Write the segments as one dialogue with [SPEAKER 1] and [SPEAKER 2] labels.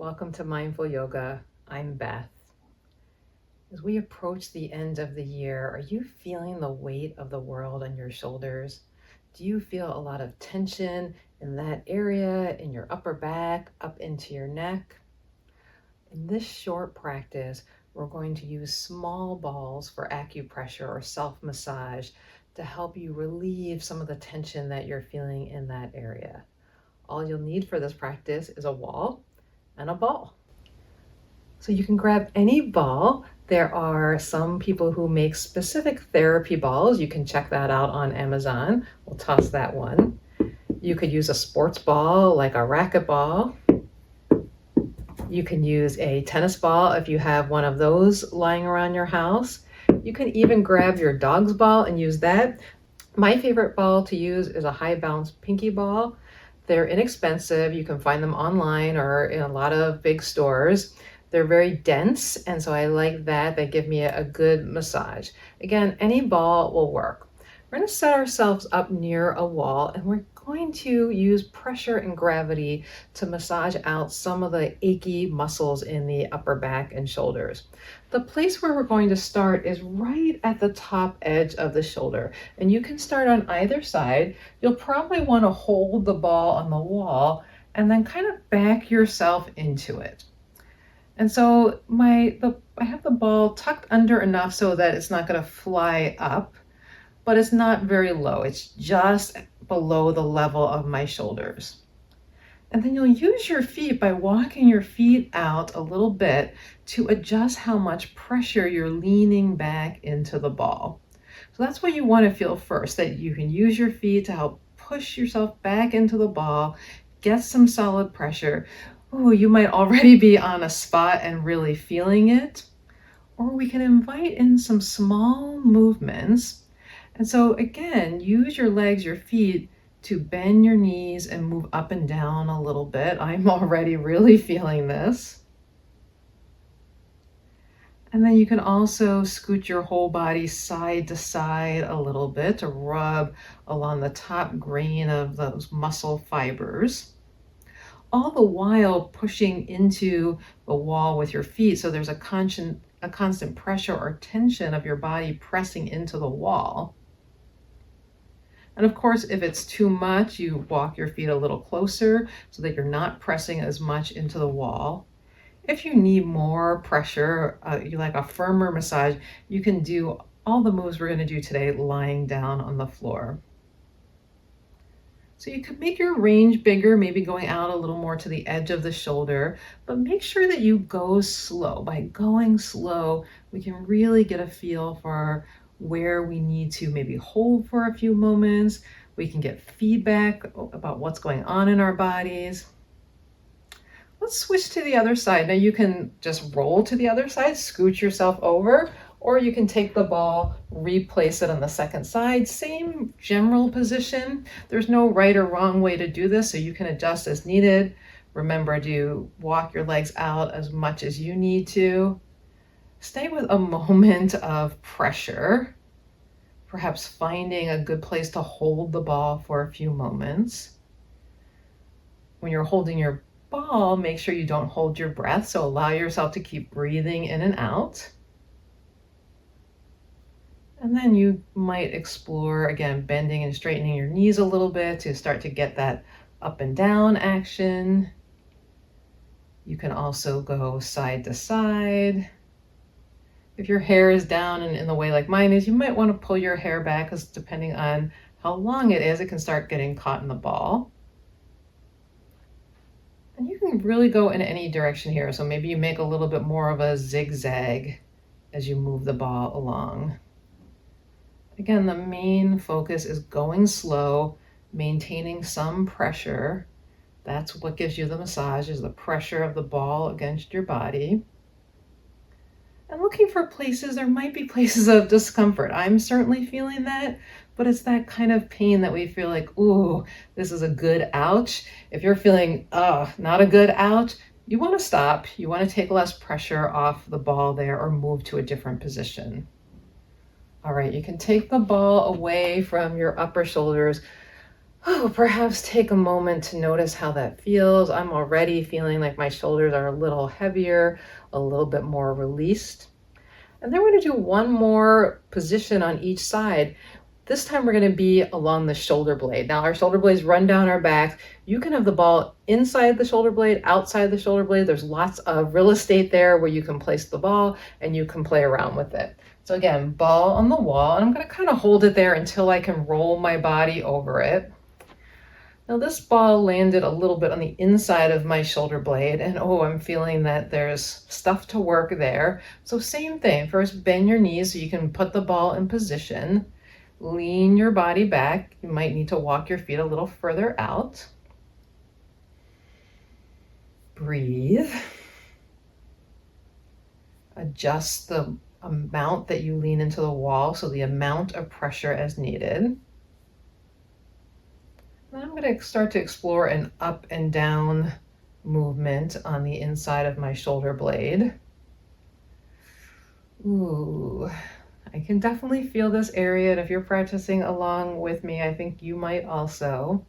[SPEAKER 1] Welcome to Mindful Yoga. I'm Beth. As we approach the end of the year, are you feeling the weight of the world on your shoulders? Do you feel a lot of tension in that area, in your upper back, up into your neck? In this short practice, we're going to use small balls for acupressure or self-massage to help you relieve some of the tension that you're feeling in that area. All you'll need for this practice is a wall and a ball. So you can grab any ball. There are some people who make specific therapy balls. You can check that out on Amazon. We'll toss that one. You could use a sports ball like a racquetball. You can use a tennis ball if you have one of those lying around your house. You can even grab your dog's ball and use that. My favorite ball to use is a high bounce pinky ball. They're inexpensive. You can find them online or in a lot of big stores. They're very dense, and so I like that. They give me a good massage. Again, any ball will work. We're going to set ourselves up near a wall, and we're going to use pressure and gravity to massage out some of the achy muscles in the upper back and shoulders. The place where we're going to start is right at the top edge of the shoulder, and you can start on either side. You'll probably want to hold the ball on the wall and then kind of back yourself into it. And so I have the ball tucked under enough so that it's not going to fly up, but it's not very low. It's just below the level of my shoulders. And then you'll use your feet by walking your feet out a little bit to adjust how much pressure you're leaning back into the ball. So that's what you want to feel first, that you can use your feet to help push yourself back into the ball, get some solid pressure. Ooh, you might already be on a spot and really feeling it. Or we can invite in some small movements. And so again, use your legs, your feet to bend your knees and move up and down a little bit. I'm already really feeling this. And then you can also scoot your whole body side to side a little bit to rub along the top grain of those muscle fibers. All the while pushing into the wall with your feet, so there's a constant pressure or tension of your body pressing into the wall. And of course, if it's too much, you walk your feet a little closer so that you're not pressing as much into the wall. If you need more pressure, you like a firmer massage, you can do all the moves we're going to do today lying down on the floor. So you could make your range bigger, maybe going out a little more to the edge of the shoulder, but make sure that you go slow. By going slow, we can really get a feel for where we need to maybe hold for a few moments. We can get feedback about what's going on in our bodies. Let's switch to the other side. Now you can just roll to the other side, scoot yourself over, or you can take the ball, replace it on the second side. Same general position. There's no right or wrong way to do this, so you can adjust as needed. Remember to walk your legs out as much as you need to. Stay with a moment of pressure, perhaps finding a good place to hold the ball for a few moments. When you're holding your ball, make sure you don't hold your breath, so allow yourself to keep breathing in and out. And then you might explore, again, bending and straightening your knees a little bit to start to get that up and down action. You can also go side to side. If your hair is down and in the way like mine is, you might want to pull your hair back, because depending on how long it is, it can start getting caught in the ball. And you can really go in any direction here. So maybe you make a little bit more of a zigzag as you move the ball along. Again, the main focus is going slow, maintaining some pressure. That's what gives you the massage, is the pressure of the ball against your body. And looking for places, there might be places of discomfort. I'm certainly feeling that, but it's that kind of pain that we feel like, ooh, this is a good ouch. If you're feeling, not a good ouch, you want to stop. You want to take less pressure off the ball there or move to a different position. All right, you can take the ball away from your upper shoulders. Oh, perhaps take a moment to notice how that feels. I'm already feeling like my shoulders are a little heavier, a little bit more released. And then we're going to do one more position on each side. This time we're going to be along the shoulder blade. Now our shoulder blades run down our back. You can have the ball inside the shoulder blade, outside the shoulder blade. There's lots of real estate there where you can place the ball and you can play around with it. So again, ball on the wall, and I'm going to kind of hold it there until I can roll my body over it. Now this ball landed a little bit on the inside of my shoulder blade, and oh, I'm feeling that there's stuff to work there. So same thing, first bend your knees so you can put the ball in position. Lean your body back. You might need to walk your feet a little further out. Breathe. Adjust the amount that you lean into the wall, so the amount of pressure as needed. I'm going to start to explore an up and down movement on the inside of my shoulder blade. Ooh, I can definitely feel this area, and if you're practicing along with me, I think you might also.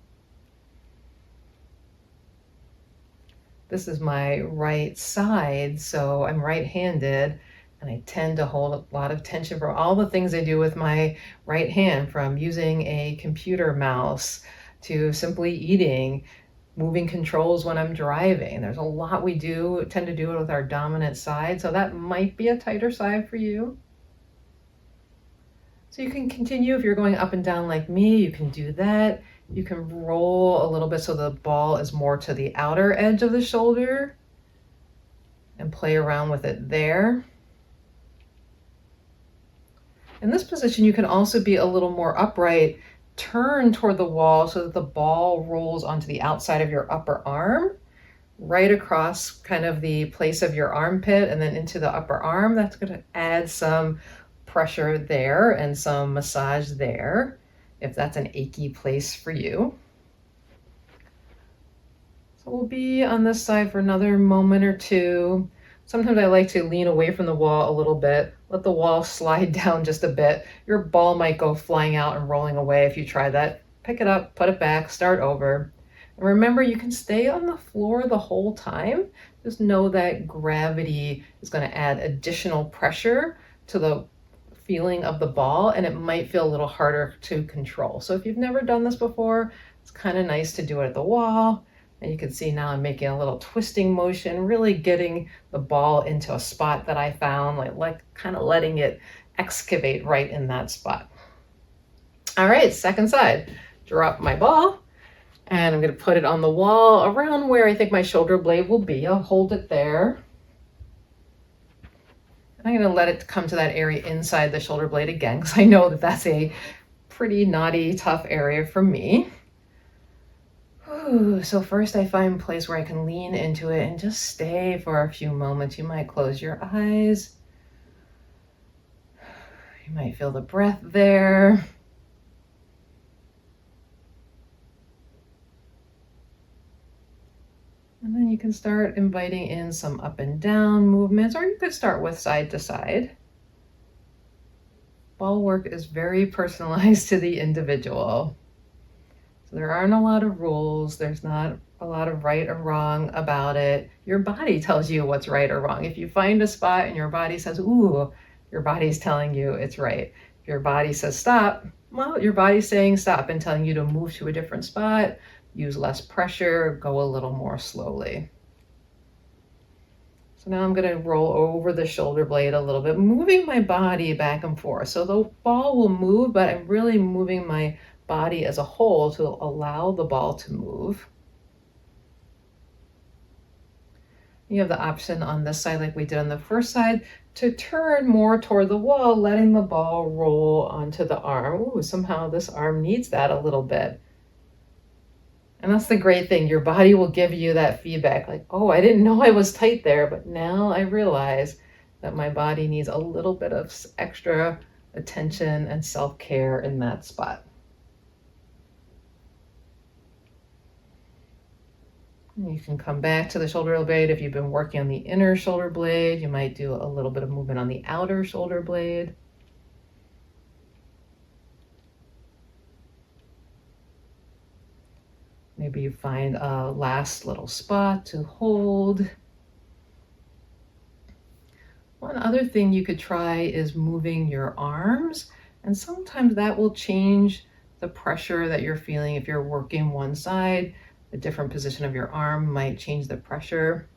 [SPEAKER 1] This is my right side, so I'm right-handed, and I tend to hold a lot of tension for all the things I do with my right hand, from using a computer mouse to simply eating, moving controls when I'm driving. There's a lot we tend to do it with our dominant side, so that might be a tighter side for you. So you can continue if you're going up and down like me, you can do that. You can roll a little bit so the ball is more to the outer edge of the shoulder and play around with it there. In this position, you can also be a little more upright. Turn toward the wall so that the ball rolls onto the outside of your upper arm, right across kind of the place of your armpit and then into the upper arm. That's going to add some pressure there and some massage there, if that's an achy place for you. So we'll be on this side for another moment or two. Sometimes I like to lean away from the wall a little bit, let the wall slide down just a bit. Your ball might go flying out and rolling away if you try that. Pick it up, put it back, start over. And remember, you can stay on the floor the whole time. Just know that gravity is going to add additional pressure to the feeling of the ball, and it might feel a little harder to control. So if you've never done this before, it's kind of nice to do it at the wall. And you can see now I'm making a little twisting motion, really getting the ball into a spot that I found, like kind of letting it excavate right in that spot. All right, second side. Drop my ball, and I'm going to put it on the wall around where I think my shoulder blade will be. I'll hold it there. And I'm going to let it come to that area inside the shoulder blade again, because I know that that's a pretty knotty, tough area for me. So first I find a place where I can lean into it and just stay for a few moments. You might close your eyes. You might feel the breath there. And then you can start inviting in some up and down movements, or you could start with side to side. Ball work is very personalized to the individual. So there aren't a lot of rules. There's not a lot of right or wrong about it. Your body tells you what's right or wrong. If you find a spot and your body says, ooh, your body's telling you it's right. If your body says stop, well, your body's saying stop and telling you to move to a different spot, use less pressure, go a little more slowly. So now I'm going to roll over the shoulder blade a little bit, moving my body back and forth. So the ball will move, but I'm really moving my body as a whole to allow the ball to move. You have the option on this side, like we did on the first side, to turn more toward the wall, letting the ball roll onto the arm. Ooh, somehow this arm needs that a little bit. And that's the great thing. Your body will give you that feedback, like, oh, I didn't know I was tight there, but now I realize that my body needs a little bit of extra attention and self-care in that spot. You can come back to the shoulder blade. If you've been working on the inner shoulder blade, you might do a little bit of movement on the outer shoulder blade. Maybe find a last little spot to hold. One other thing you could try is moving your arms, and sometimes that will change the pressure that you're feeling. If you're working one side, a different position of your arm might change the pressure.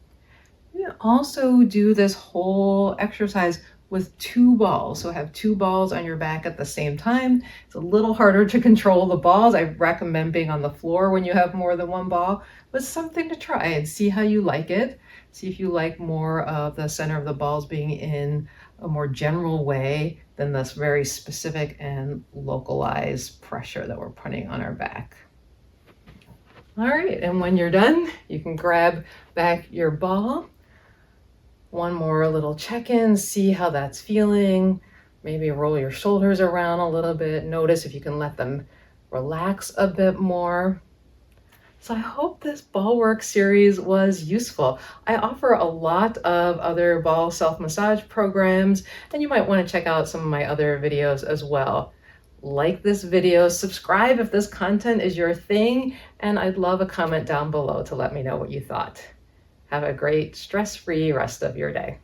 [SPEAKER 1] You can also do this whole exercise with 2 balls. So have 2 balls on your back at the same time. It's a little harder to control the balls. I recommend being on the floor when you have more than 1 ball, but something to try and see how you like it. See if you like more of the center of the balls being in a more general way than this very specific and localized pressure that we're putting on our back. All right, and when you're done, you can grab back your ball. One more little check-in, see how that's feeling. Maybe roll your shoulders around a little bit. Notice if you can let them relax a bit more. So I hope this ball work series was useful. I offer a lot of other ball self-massage programs, and you might want to check out some of my other videos as well. Like this video, subscribe if this content is your thing, and I'd love a comment down below to let me know what you thought. Have a great stress-free rest of your day.